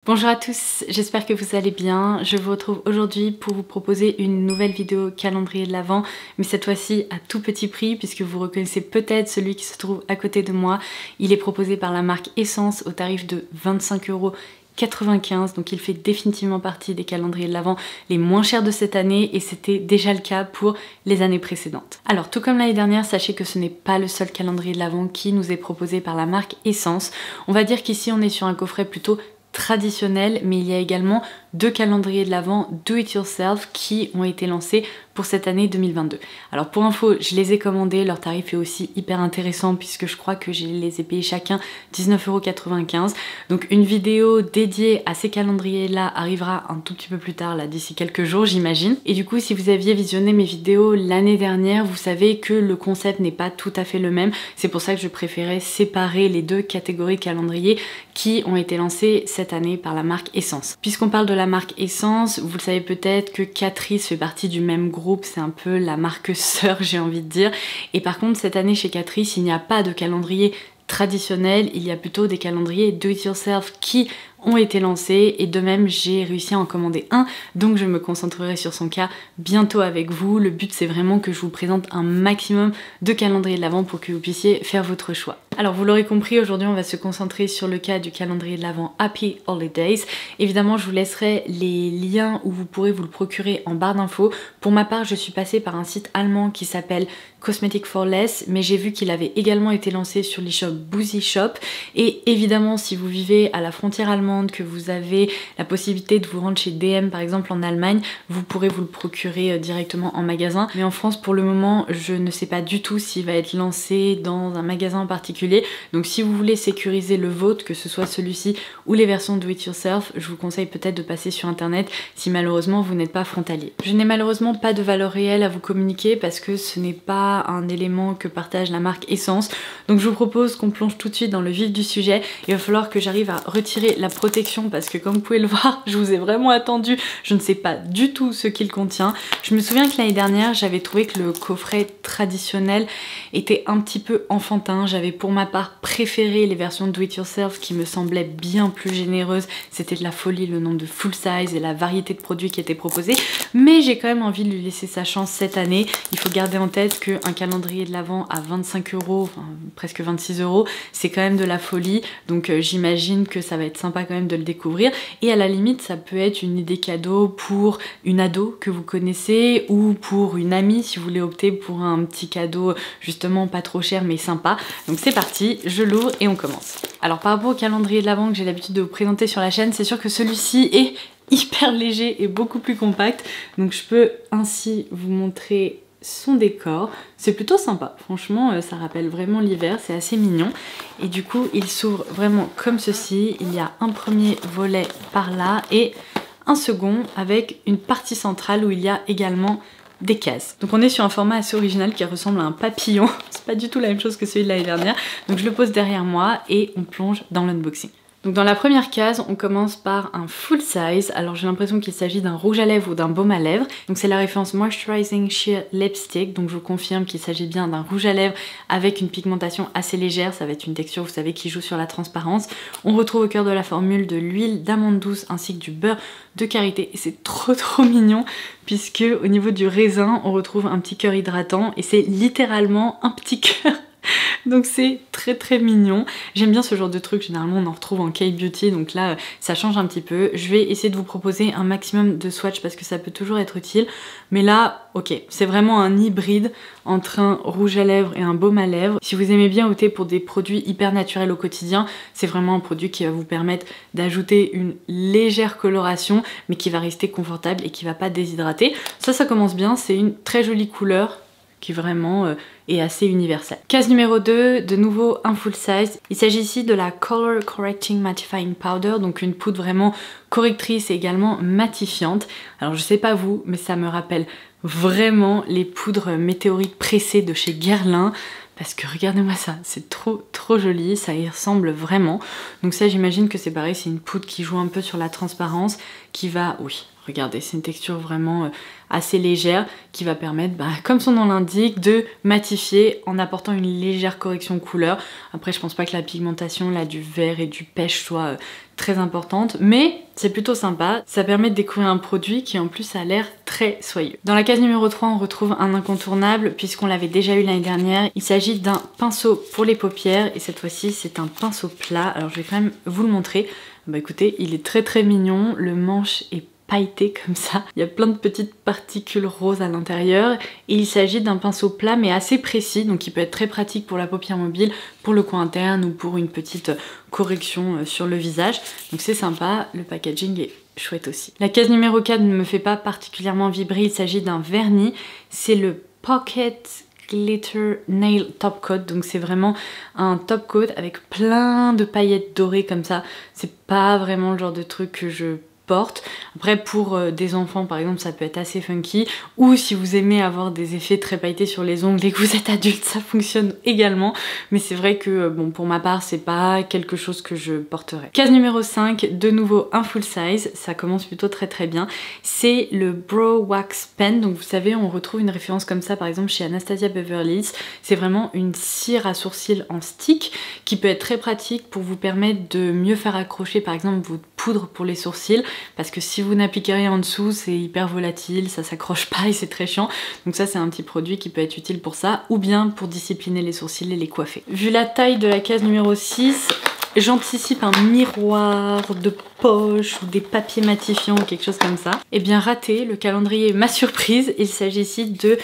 Bonjour à tous, j'espère que vous allez bien. Je vous retrouve aujourd'hui pour vous proposer une nouvelle vidéo calendrier de l'Avent, mais cette fois-ci à tout petit prix puisque vous reconnaissez peut-être celui qui se trouve à côté de moi. Il est proposé par la marque Essence au tarif de 25,95 €, donc il fait définitivement partie des calendriers de l'Avent les moins chers de cette année et c'était déjà le cas pour les années précédentes. Alors tout comme l'année dernière, sachez que ce n'est pas le seul calendrier de l'Avent qui nous est proposé par la marque Essence. On va dire qu'ici on est sur un coffret plutôt traditionnel, mais il y a également deux calendriers de l'Avent do it yourself qui ont été lancés pour cette année 2022. Alors pour info, je les ai commandés, leur tarif est aussi hyper intéressant puisque je crois que je les ai payés chacun 19,95 €. Donc une vidéo dédiée à ces calendriers là arrivera un tout petit peu plus tard, là d'ici quelques jours j'imagine. Et du coup si vous aviez visionné mes vidéos l'année dernière, vous savez que le concept n'est pas tout à fait le même. C'est pour ça que je préférais séparer les deux catégories de calendriers qui ont été lancés cette année par la marque Essence. Puisqu'on parle de la marque Essence, vous le savez peut-être que Catrice fait partie du même groupe, c'est un peu la marque sœur j'ai envie de dire. Et par contre cette année chez Catrice, il n'y a pas de calendrier traditionnel, il y a plutôt des calendriers do it yourself qui ont été lancés et de même j'ai réussi à en commander un, donc je me concentrerai sur son cas bientôt avec vous. Le but c'est vraiment que je vous présente un maximum de calendriers de l'Avent pour que vous puissiez faire votre choix. Alors vous l'aurez compris, aujourd'hui on va se concentrer sur le cas du calendrier de l'Avent Happy Holidays. Évidemment je vous laisserai les liens où vous pourrez vous le procurer en barre d'infos. Pour ma part je suis passée par un site allemand qui s'appelle Cosmetic for Less, mais j'ai vu qu'il avait également été lancé sur l'e-shop Boozy Shop. Et évidemment si vous vivez à la frontière allemande, que vous avez la possibilité de vous rendre chez DM par exemple en Allemagne, vous pourrez vous le procurer directement en magasin. Mais en France pour le moment je ne sais pas du tout s'il va être lancé dans un magasin en particulier. Donc si vous voulez sécuriser le vôtre, que ce soit celui-ci ou les versions do it yourself, je vous conseille peut-être de passer sur internet si malheureusement vous n'êtes pas frontalier. Je n'ai malheureusement pas de valeur réelle à vous communiquer parce que ce n'est pas un élément que partage la marque Essence. Donc je vous propose qu'on plonge tout de suite dans le vif du sujet. Il va falloir que j'arrive à retirer la protection parce que comme vous pouvez le voir, je vous ai vraiment attendu. Je ne sais pas du tout ce qu'il contient. Je me souviens que l'année dernière, j'avais trouvé que le coffret traditionnel était un petit peu enfantin. J'avais pour ma part préféré les versions do it yourself qui me semblaient bien plus généreuses. C'était de la folie le nombre de full size et la variété de produits qui étaient proposés. Mais j'ai quand même envie de lui laisser sa chance cette année. Il faut garder en tête qu'un calendrier de l'Avent à 25 €, enfin presque 26 €, c'est quand même de la folie. Donc j'imagine que ça va être sympa quand même de le découvrir. Et à la limite, ça peut être une idée cadeau pour une ado que vous connaissez ou pour une amie si vous voulez opter pour un petit cadeau justement pas trop cher mais sympa. Donc c'est parti, je l'ouvre et on commence. Alors par rapport au calendrier de l'Avent que j'ai l'habitude de vous présenter sur la chaîne, c'est sûr que celui-ci est hyper léger et beaucoup plus compact. Donc je peux ainsi vous montrer son décor. C'est plutôt sympa, franchement ça rappelle vraiment l'hiver, c'est assez mignon. Et du coup il s'ouvre vraiment comme ceci. Il y a un premier volet par là et un second avec une partie centrale où il y a également des cases. Donc on est sur un format assez original qui ressemble à un papillon. C'est pas du tout la même chose que celui de l'année dernière. Donc je le pose derrière moi et on plonge dans l'unboxing. Donc dans la première case, on commence par un full size. Alors j'ai l'impression qu'il s'agit d'un rouge à lèvres ou d'un baume à lèvres. Donc c'est la référence Moisturizing Sheer Lipstick. Donc je vous confirme qu'il s'agit bien d'un rouge à lèvres avec une pigmentation assez légère. Ça va être une texture, vous savez, qui joue sur la transparence. On retrouve au cœur de la formule de l'huile d'amande douce ainsi que du beurre de karité. Et c'est trop mignon puisque au niveau du raisin, on retrouve un petit cœur hydratant et c'est littéralement un petit cœur. Donc c'est très mignon. J'aime bien ce genre de truc, généralement on en retrouve en K-beauty, donc là ça change un petit peu. Je vais essayer de vous proposer un maximum de swatchs parce que ça peut toujours être utile. Mais là, ok, c'est vraiment un hybride entre un rouge à lèvres et un baume à lèvres. Si vous aimez bien opter pour des produits hyper naturels au quotidien, c'est vraiment un produit qui va vous permettre d'ajouter une légère coloration mais qui va rester confortable et qui va pas déshydrater. Ça commence bien, c'est une très jolie couleur qui vraiment est assez universelle. Case numéro 2, de nouveau un full size. Il s'agit ici de la Color Correcting Mattifying Powder, donc une poudre vraiment correctrice et également matifiante. Alors je sais pas vous, mais ça me rappelle vraiment les poudres météorites pressées de chez Guerlain. Parce que regardez-moi ça, c'est trop joli, ça y ressemble vraiment. Donc ça j'imagine que c'est pareil, c'est une poudre qui joue un peu sur la transparence, qui va, oui, Regardez, c'est une texture vraiment assez légère qui va permettre, comme son nom l'indique, de matifier en apportant une légère correction de couleur. Après, je pense pas que la pigmentation là du vert et du pêche soit très importante, mais c'est plutôt sympa. Ça permet de découvrir un produit qui en plus a l'air très soyeux. Dans la case numéro 3, on retrouve un incontournable puisqu'on l'avait déjà eu l'année dernière. Il s'agit d'un pinceau pour les paupières et cette fois-ci, c'est un pinceau plat. Alors, je vais quand même vous le montrer. Écoutez, il est très mignon. Le manche est pailleté comme ça. Il y a plein de petites particules roses à l'intérieur et il s'agit d'un pinceau plat mais assez précis, donc il peut être très pratique pour la paupière mobile, pour le coin interne ou pour une petite correction sur le visage. Donc c'est sympa, le packaging est chouette aussi. La case numéro 4 ne me fait pas particulièrement vibrer, il s'agit d'un vernis, c'est le Pocket Glitter Nail Top Coat, donc c'est vraiment un top coat avec plein de paillettes dorées comme ça. C'est pas vraiment le genre de truc que je porte. Après pour des enfants par exemple ça peut être assez funky, ou si vous aimez avoir des effets très pailletés sur les ongles et que vous êtes adulte ça fonctionne également, mais c'est vrai que bon pour ma part c'est pas quelque chose que je porterai. Case numéro 5, de nouveau un full size, ça commence plutôt très bien, c'est le Brow Wax Pen, donc vous savez on retrouve une référence comme ça par exemple chez Anastasia Beverly Hills, c'est vraiment une cire à sourcils en stick qui peut être très pratique pour vous permettre de mieux faire accrocher par exemple votre poudre pour les sourcils, parce que si vous n'appliquez rien en dessous c'est hyper volatile, ça s'accroche pas et c'est très chiant, donc ça c'est un petit produit qui peut être utile pour ça, ou bien pour discipliner les sourcils et les coiffer. Vu la taille de la case numéro 6, j'anticipe un miroir de poche ou des papiers matifiants ou quelque chose comme ça. Et bien raté, le calendrier m'a surprise, il s'agit ici de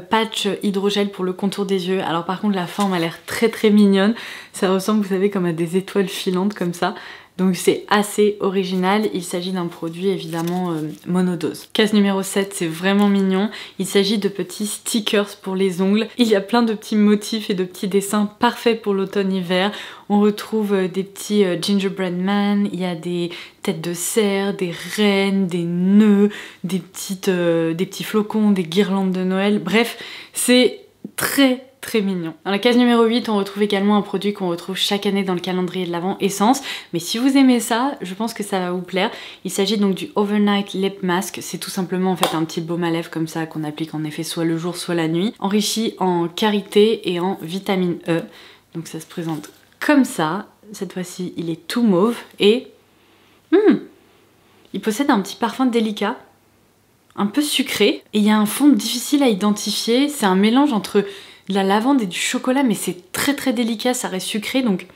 patch hydrogel pour le contour des yeux. Alors par contre la forme a l'air très mignonne, ça ressemble vous savez comme à des étoiles filantes comme ça. Donc c'est assez original, il s'agit d'un produit évidemment monodose. Case numéro 7, c'est vraiment mignon, il s'agit de petits stickers pour les ongles. Il y a plein de petits motifs et de petits dessins parfaits pour l'automne-hiver. On retrouve des petits gingerbread man, il y a des têtes de cerf, des rennes, des nœuds, des petits flocons, des guirlandes de Noël, bref, c'est très mignon. Dans la case numéro 8, on retrouve également un produit qu'on retrouve chaque année dans le calendrier de l'Avent, Essence. Mais si vous aimez ça, je pense que ça va vous plaire. Il s'agit donc du Overnight Lip Mask. C'est tout simplement en fait un petit baume à lèvres comme ça qu'on applique en effet soit le jour soit la nuit. Enrichi en karité et en vitamine E. Donc ça se présente comme ça. Cette fois-ci, il est tout mauve et... il possède un petit parfum délicat, un peu sucré. Et il y a un fond difficile à identifier. C'est un mélange entre de la lavande et du chocolat, mais c'est très délicat, ça reste sucré, donc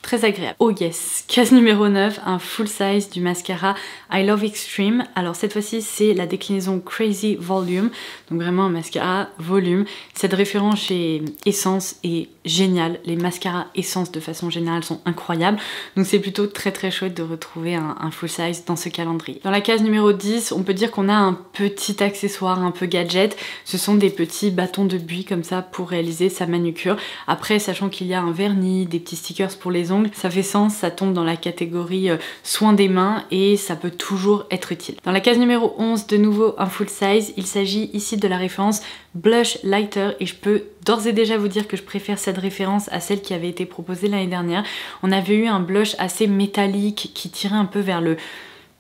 très agréable. Oh yes, case numéro 9, un full size du mascara I Love Extreme. Alors cette fois-ci c'est la déclinaison Crazy Volume, donc vraiment un mascara volume. Cette référence chez Essence est géniale, les mascaras Essence de façon générale sont incroyables, donc c'est plutôt très chouette de retrouver un full size dans ce calendrier. Dans la case numéro 10, on peut dire qu'on a un petit accessoire un peu gadget, ce sont des petits bâtons de buis comme ça pour réaliser sa manucure. Après sachant qu'il y a un vernis, des petits stickers pour les ongles, ça fait sens, ça tombe dans la catégorie soins des mains et ça peut toujours être utile. Dans la case numéro 11, de nouveau un full size, il s'agit ici de la référence Blush Lighter et je peux d'ores et déjà vous dire que je préfère cette référence à celle qui avait été proposée l'année dernière. On avait eu un blush assez métallique qui tirait un peu vers le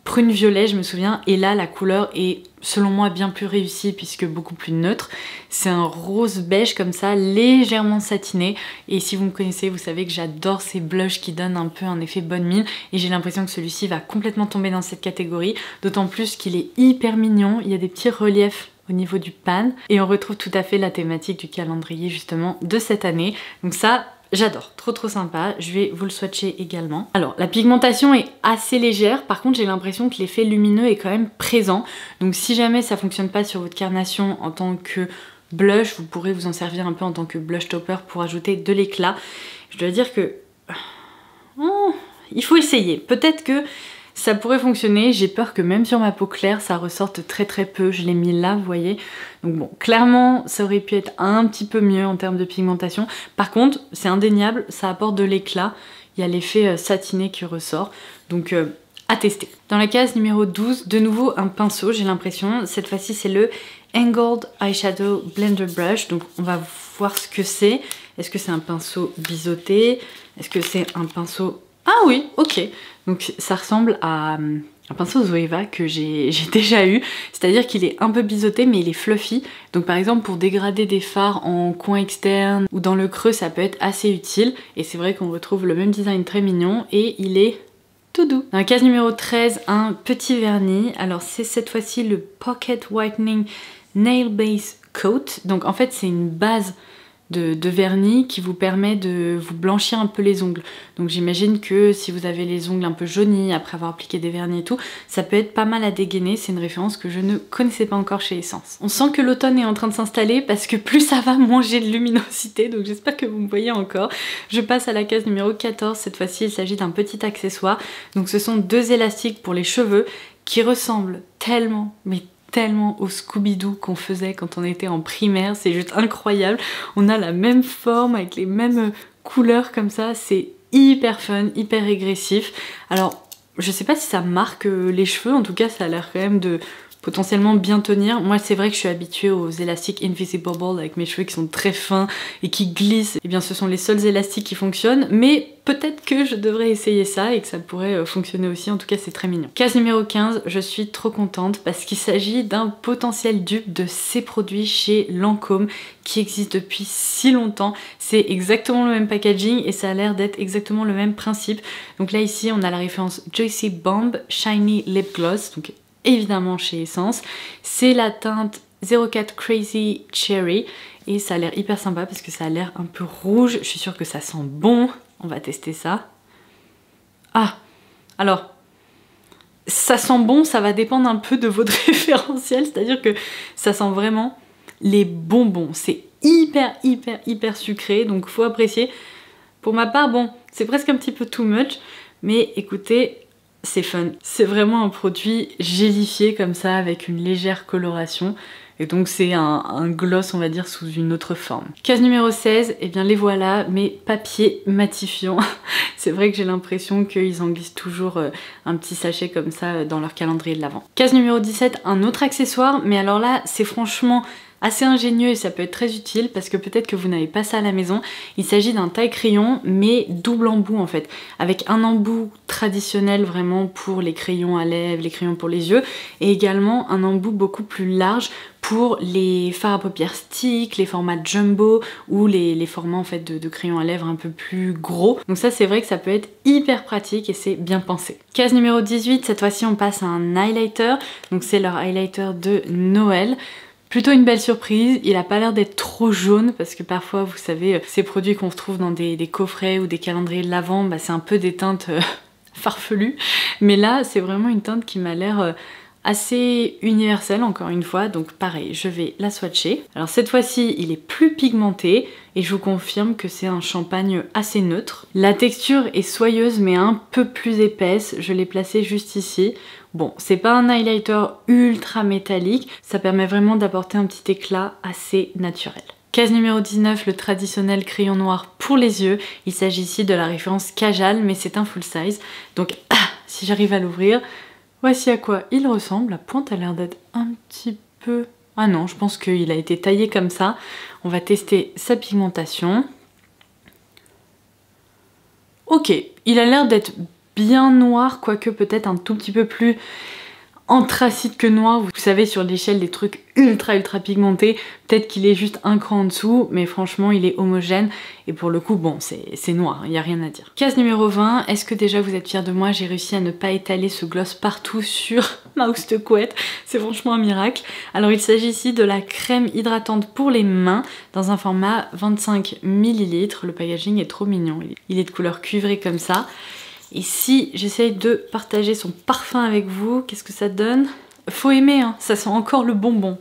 prune violet je me souviens, et là la couleur est selon moi bien plus réussie puisque beaucoup plus neutre. C'est un rose beige comme ça, légèrement satiné, et si vous me connaissez vous savez que j'adore ces blushs qui donnent un peu un effet bonne mine, et j'ai l'impression que celui-ci va complètement tomber dans cette catégorie, d'autant plus qu'il est hyper mignon, il y a des petits reliefs au niveau du pan, et on retrouve tout à fait la thématique du calendrier justement de cette année, donc ça j'adore, trop sympa, je vais vous le swatcher également. Alors la pigmentation est assez légère, par contre j'ai l'impression que l'effet lumineux est quand même présent, donc si jamais ça fonctionne pas sur votre carnation en tant que blush, vous pourrez vous en servir un peu en tant que blush topper pour ajouter de l'éclat. Je dois dire que... il faut essayer, peut-être que ça pourrait fonctionner, j'ai peur que même sur ma peau claire ça ressorte très peu, je l'ai mis là vous voyez, donc bon clairement ça aurait pu être un petit peu mieux en termes de pigmentation, par contre c'est indéniable, ça apporte de l'éclat, il y a l'effet satiné qui ressort, donc à tester. Dans la case numéro 12, de nouveau un pinceau j'ai l'impression, cette fois-ci c'est le Angled Eyeshadow Blender Brush, donc on va voir ce que c'est, est-ce que c'est un pinceau biseauté, est-ce que c'est un pinceau... Ah oui, ok. Donc ça ressemble à un pinceau Zoeva que j'ai déjà eu, c'est-à-dire qu'il est un peu biseauté mais il est fluffy, donc par exemple pour dégrader des fards en coin externe ou dans le creux ça peut être assez utile, et c'est vrai qu'on retrouve le même design très mignon et il est tout doux. Dans la case numéro 13, un petit vernis, alors c'est cette fois-ci le Pocket Whitening Nail Base Coat, donc en fait c'est une base de vernis qui vous permet de vous blanchir un peu les ongles. Donc j'imagine que si vous avez les ongles un peu jaunis après avoir appliqué des vernis et tout, ça peut être pas mal à dégainer. C'est une référence que je ne connaissais pas encore chez Essence. On sent que l'automne est en train de s'installer parce que plus ça va manger de luminosité, donc j'espère que vous me voyez encore. Je passe à la case numéro 14, cette fois-ci il s'agit d'un petit accessoire. Donc ce sont 2 élastiques pour les cheveux qui ressemblent tellement, mais tellement au Scooby-Doo qu'on faisait quand on était en primaire, c'est juste incroyable. On a la même forme avec les mêmes couleurs comme ça, c'est hyper fun, hyper régressif. Alors je sais pas si ça marque les cheveux, en tout cas ça a l'air quand même de potentiellement bien tenir. Moi c'est vrai que je suis habituée aux élastiques Invisible avec mes cheveux qui sont très fins et qui glissent. Et bien ce sont les seuls élastiques qui fonctionnent, mais peut-être que je devrais essayer ça et que ça pourrait fonctionner aussi, en tout cas c'est très mignon. Case numéro 15, je suis trop contente parce qu'il s'agit d'un potentiel dupe de ces produits chez Lancôme qui existe depuis si longtemps. C'est exactement le même packaging et ça a l'air d'être exactement le même principe. Donc là ici on a la référence Joycey Bomb Shiny Lip Gloss, donc évidemment chez Essence. C'est la teinte 04 Crazy Cherry et ça a l'air hyper sympa parce que ça a l'air un peu rouge. Je suis sûre que ça sent bon. On va tester ça. Ah, alors, ça sent bon, ça va dépendre un peu de votre référentiel, c'est-à-dire que ça sent vraiment les bonbons. C'est hyper sucré, donc faut apprécier. Pour ma part, bon, c'est presque un petit peu too much, mais écoutez, c'est fun. C'est vraiment un produit gélifié comme ça, avec une légère coloration. Et donc c'est un gloss, on va dire, sous une autre forme. Case numéro 16, et bien les voilà, mes papiers matifiants. C'est vrai que j'ai l'impression qu'ils en glissent toujours un petit sachet comme ça dans leur calendrier de l'Avent. Case numéro 17, un autre accessoire, mais alors là, c'est franchement assez ingénieux et ça peut être très utile parce que peut-être que vous n'avez pas ça à la maison. Il s'agit d'un taille-crayon mais double embout en fait, avec un embout traditionnel vraiment pour les crayons à lèvres, les crayons pour les yeux, et également un embout beaucoup plus large pour les fards à paupières stick, les formats jumbo ou les formats en fait de crayons à lèvres un peu plus gros. Donc ça c'est vrai que ça peut être hyper pratique et c'est bien pensé. Case numéro 18, cette fois-ci on passe à un highlighter, donc c'est leur highlighter de Noël. Plutôt une belle surprise, il a pas l'air d'être trop jaune parce que parfois vous savez ces produits qu'on retrouve dans des coffrets ou des calendriers de l'Avent, bah, c'est un peu des teintes farfelues, mais là c'est vraiment une teinte qui m'a l'air assez universelle encore une fois, donc pareil je vais la swatcher. Alors cette fois-ci il est plus pigmenté et je vous confirme que c'est un champagne assez neutre. La texture est soyeuse mais un peu plus épaisse, je l'ai placée juste ici. Bon, c'est pas un highlighter ultra métallique, ça permet vraiment d'apporter un petit éclat assez naturel. Case numéro 19, le traditionnel crayon noir pour les yeux. Il s'agit ici de la référence Kajal, mais c'est un full size. Donc, si j'arrive à l'ouvrir, voici à quoi il ressemble. La pointe a l'air d'être un petit peu... Ah non, je pense qu'il a été taillé comme ça. On va tester sa pigmentation. Ok, il a l'air d'être bien noir, quoique peut-être un tout petit peu plus anthracite que noir. Vous savez, sur l'échelle des trucs ultra pigmentés, peut-être qu'il est juste un cran en dessous, mais franchement il est homogène et pour le coup bon c'est noir, il n'y a rien à dire. Case numéro 20, est-ce que déjà vous êtes fiers de moi? J'ai réussi à ne pas étaler ce gloss partout sur ma housse de couette, c'est franchement un miracle. Alors il s'agit ici de la crème hydratante pour les mains dans un format 25 ml, le packaging est trop mignon, il est de couleur cuivrée comme ça. Et si j'essaye de partager son parfum avec vous, qu'est-ce que ça donne? Faut aimer, hein, ça sent encore le bonbon.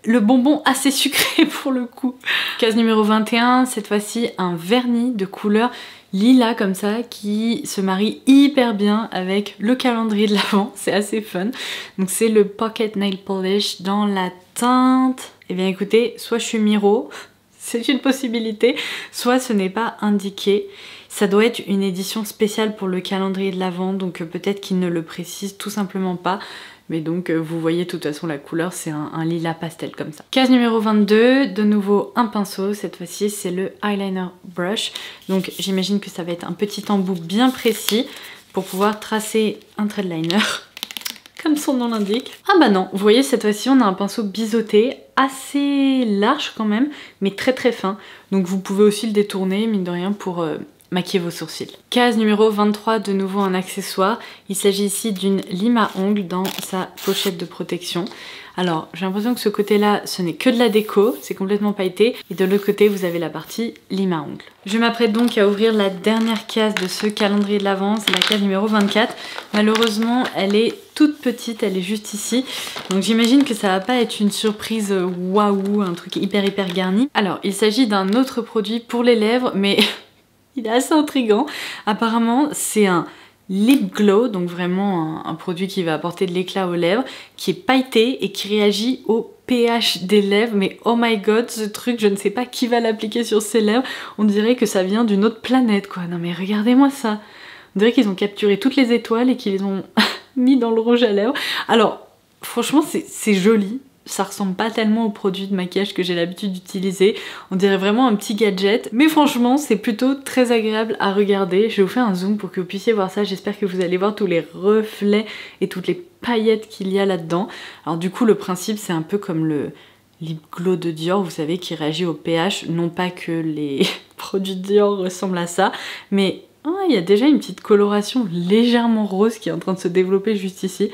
Le bonbon assez sucré pour le coup. Case numéro 21, cette fois-ci un vernis de couleur lilas comme ça qui se marie hyper bien avec le calendrier de l'Avent, c'est assez fun. Donc c'est le Pocket Nail Polish dans la teinte... Eh bien écoutez, soit je suis Miro, c'est une possibilité, soit ce n'est pas indiqué. Ça doit être une édition spéciale pour le calendrier de l'Avent, donc peut-être qu'il ne le précise tout simplement pas. Mais donc vous voyez de toute façon la couleur, c'est un lilas pastel comme ça. Case numéro 22, de nouveau un pinceau, cette fois-ci c'est le eyeliner brush. Donc j'imagine que ça va être un petit embout bien précis pour pouvoir tracer un trait de liner, comme son nom l'indique. Ah bah non, vous voyez cette fois-ci on a un pinceau biseauté, assez large quand même, mais très très fin. Donc vous pouvez aussi le détourner, mine de rien, pour maquiller vos sourcils. Case numéro 23, de nouveau un accessoire. Il s'agit ici d'une lime à ongles dans sa pochette de protection. Alors j'ai l'impression que ce côté-là, ce n'est que de la déco, c'est complètement pailleté. Et de l'autre côté, vous avez la partie lime à ongles. Je m'apprête donc à ouvrir la dernière case de ce calendrier de l'Avent, c'est la case numéro 24. Malheureusement, elle est toute petite, elle est juste ici. Donc j'imagine que ça va pas être une surprise waouh, un truc hyper garni. Alors, il s'agit d'un autre produit pour les lèvres, mais il est assez intriguant. Apparemment, c'est un lip glow, donc vraiment un produit qui va apporter de l'éclat aux lèvres, qui est pailleté et qui réagit au pH des lèvres. Mais oh my god, ce truc, je ne sais pas qui va l'appliquer sur ses lèvres. On dirait que ça vient d'une autre planète, quoi. Non mais regardez-moi ça. On dirait qu'ils ont capturé toutes les étoiles et qu'ils les ont mis dans le rouge à lèvres. Alors, franchement, c'est joli. Ça ressemble pas tellement aux produits de maquillage que j'ai l'habitude d'utiliser. On dirait vraiment un petit gadget. Mais franchement, c'est plutôt très agréable à regarder. Je vais vous faire un zoom pour que vous puissiez voir ça. J'espère que vous allez voir tous les reflets et toutes les paillettes qu'il y a là-dedans. Alors du coup, le principe, c'est un peu comme le lip glow de Dior, vous savez, qui réagit au pH. Non pas que les produits Dior ressemblent à ça, mais il y a déjà une petite coloration légèrement rose qui est en train de se développer juste ici.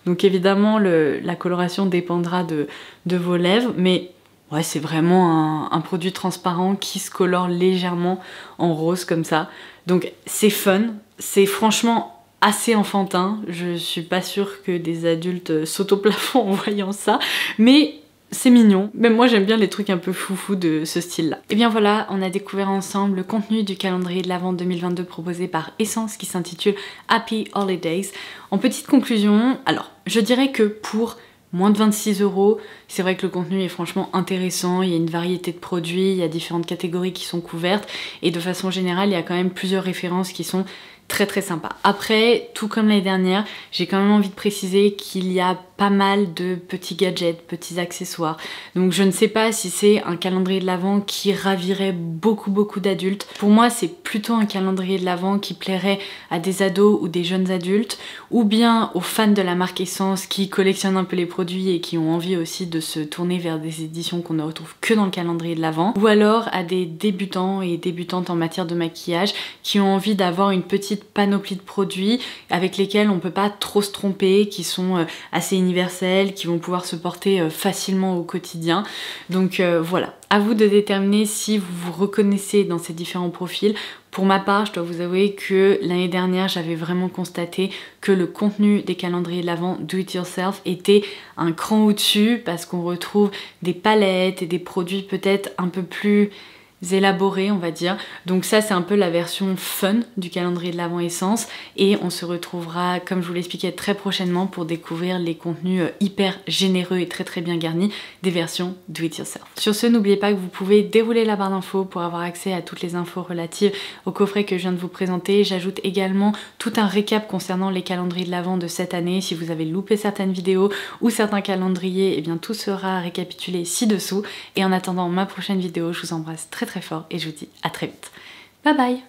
Donc évidemment la coloration dépendra de vos lèvres, mais ouais, c'est vraiment un produit transparent qui se colore légèrement en rose comme ça. Donc c'est fun, c'est franchement assez enfantin. Je suis pas sûre que des adultes sautent au plafond en voyant ça, mais c'est mignon. Même moi j'aime bien les trucs un peu foufou de ce style là. Et bien voilà, on a découvert ensemble le contenu du calendrier de l'Avent 2022 proposé par Essence qui s'intitule Happy Holidays. En petite conclusion, alors je dirais que pour moins de 26 €, c'est vrai que le contenu est franchement intéressant, il y a une variété de produits, il y a différentes catégories qui sont couvertes et de façon générale il y a quand même plusieurs références qui sont très sympa. Après, tout comme l'année dernière, j'ai quand même envie de préciser qu'il y a pas mal de petits gadgets, petits accessoires. Donc je ne sais pas si c'est un calendrier de l'Avent qui ravirait beaucoup d'adultes. Pour moi, c'est plutôt un calendrier de l'Avent qui plairait à des ados ou des jeunes adultes, ou bien aux fans de la marque Essence qui collectionnent un peu les produits et qui ont envie aussi de se tourner vers des éditions qu'on ne retrouve que dans le calendrier de l'Avent, ou alors à des débutants et débutantes en matière de maquillage qui ont envie d'avoir une petite panoplie de produits avec lesquels on peut pas trop se tromper, qui sont assez universels, qui vont pouvoir se porter facilement au quotidien. Donc voilà, à vous de déterminer si vous vous reconnaissez dans ces différents profils. Pour ma part, je dois vous avouer que l'année dernière, j'avais vraiment constaté que le contenu des calendriers de l'Avent Do It Yourself était un cran au-dessus parce qu'on retrouve des palettes et des produits peut-être un peu plus élaborés, on va dire. Donc ça, c'est un peu la version fun du calendrier de l'Avent Essence et on se retrouvera, comme je vous l'expliquais, très prochainement pour découvrir les contenus hyper généreux et très bien garnis des versions Do It Yourself. Sur ce, n'oubliez pas que vous pouvez dérouler la barre d'infos pour avoir accès à toutes les infos relatives au coffret que je viens de vous présenter. J'ajoute également tout un récap concernant les calendriers de l'Avent de cette année. Si vous avez loupé certaines vidéos ou certains calendriers, eh bien tout sera récapitulé ci-dessous. Et en attendant ma prochaine vidéo, je vous embrasse très fort et je vous dis à très vite. Bye bye!